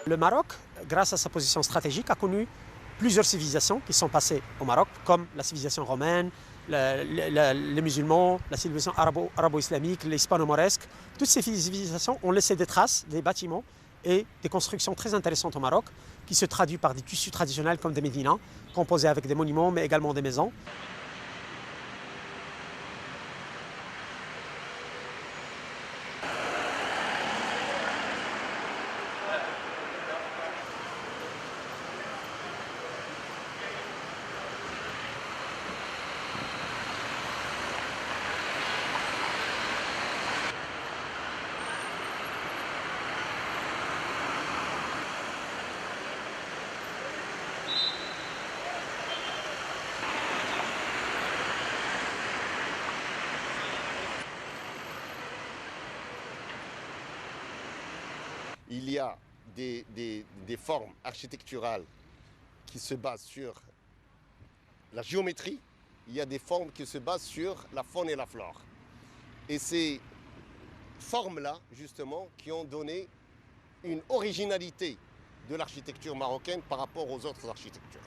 Le Maroc, grâce à sa position stratégique, a connu plusieurs civilisations qui sont passées au Maroc, comme la civilisation romaine, les musulmans, la civilisation arabo-islamique, l'hispano-mauresque. Toutes ces civilisations ont laissé des traces, des bâtiments et des constructions très intéressantes au Maroc, qui se traduisent par des tissus traditionnels comme des médinas, composés avec des monuments, mais également des maisons. Il y a des formes architecturales qui se basent sur la géométrie, il y a des formes qui se basent sur la faune et la flore. Et ces formes-là, justement, qui ont donné une originalité de l'architecture marocaine par rapport aux autres architectures.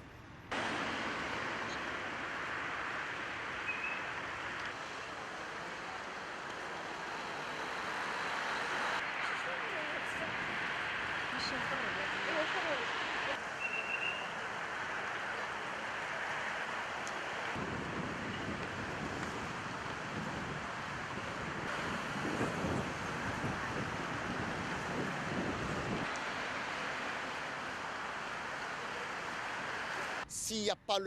S'il n'y a pas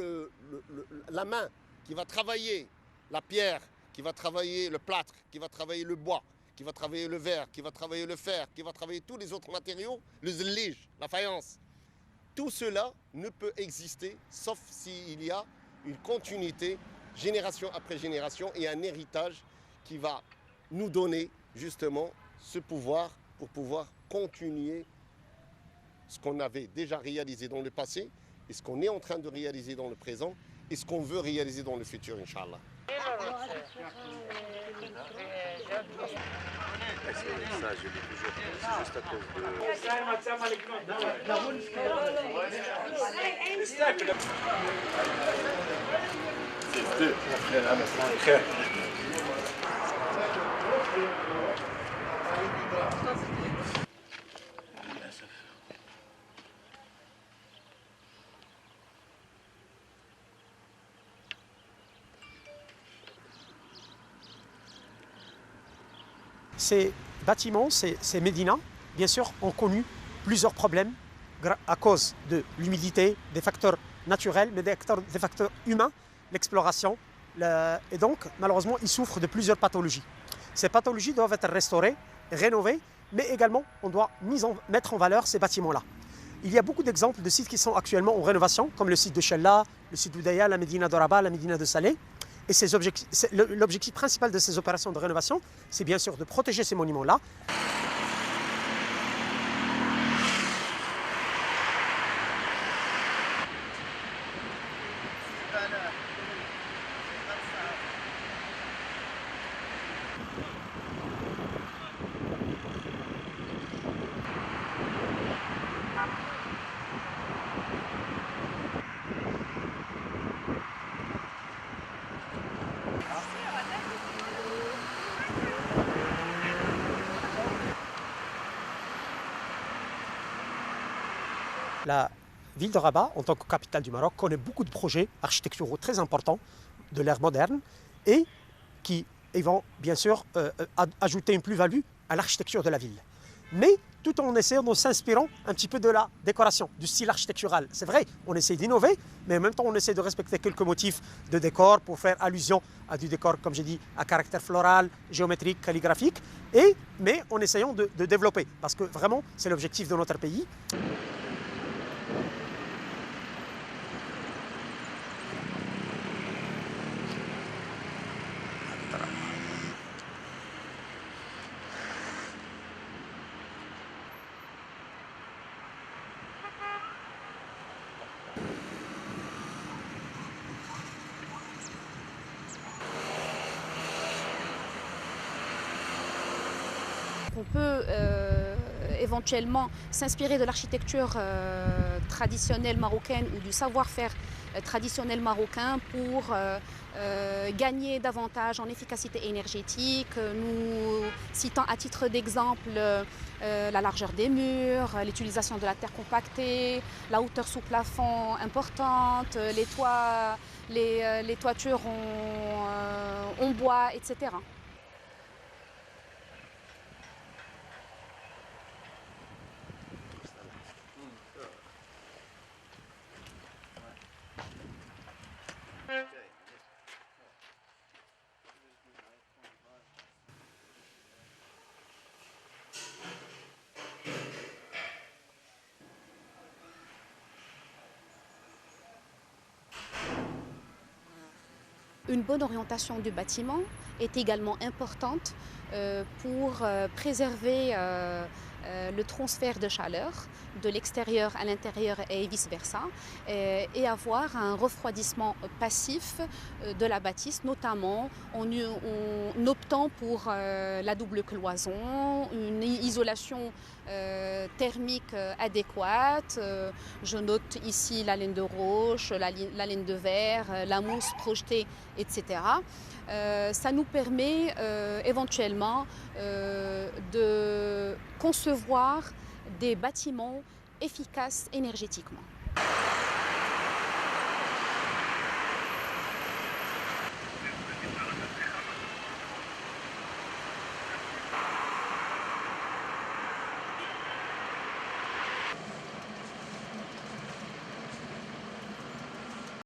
la main qui va travailler la pierre, qui va travailler le plâtre, qui va travailler le bois, qui va travailler le verre, qui va travailler le fer, qui va travailler tous les autres matériaux, le zlige, la faïence, tout cela ne peut exister sauf s'il y a une continuité génération après génération et un héritage qui va nous donner justement ce pouvoir pour pouvoir continuer ce qu'on avait déjà réalisé dans le passé et ce qu'on est en train de réaliser dans le présent et ce qu'on veut réaliser dans le futur, Inch'Allah. Ça, je l'ai toujours dit, c'est juste à cause Ces bâtiments, ces médinas, bien sûr, ont connu plusieurs problèmes à cause de l'humidité, des facteurs naturels, mais des facteurs humains, l'exploration. Et donc, malheureusement, ils souffrent de plusieurs pathologies. Ces pathologies doivent être restaurées, rénovées, mais également, on doit mettre en valeur ces bâtiments-là. Il y a beaucoup d'exemples de sites qui sont actuellement en rénovation, comme le site de Chella, le site d'Oudaya, la Médina de Rabat, la Médina de Salé. Et l'objectif principal de ces opérations de rénovation, c'est bien sûr de protéger ces monuments-là. La ville de Rabat, en tant que capitale du Maroc, connaît beaucoup de projets architecturaux très importants de l'ère moderne et qui vont bien sûr ajouter une plus-value à l'architecture de la ville. Mais tout en essayant de s'inspirant un petit peu de la décoration, du style architectural. C'est vrai, on essaie d'innover, mais en même temps on essaie de respecter quelques motifs de décor pour faire allusion à du décor, comme j'ai dit, à caractère floral, géométrique, calligraphique, mais en essayant de développer, parce que vraiment c'est l'objectif de notre pays. On peut éventuellement s'inspirer de l'architecture traditionnelle marocaine ou du savoir-faire traditionnel marocain pour gagner davantage en efficacité énergétique. Nous citons à titre d'exemple la largeur des murs, l'utilisation de la terre compactée, la hauteur sous plafond importante, les toitures en bois, etc. Une bonne orientation du bâtiment est également importante pour préserver le transfert de chaleur de l'extérieur à l'intérieur et vice-versa, et avoir un refroidissement passif de la bâtisse, notamment en optant pour la double cloison, une isolation thermique adéquate. Je note ici la laine de roche, la laine de verre, la mousse projetée, etc. Ça nous permet éventuellement de concevoir des bâtiments efficaces énergétiquement.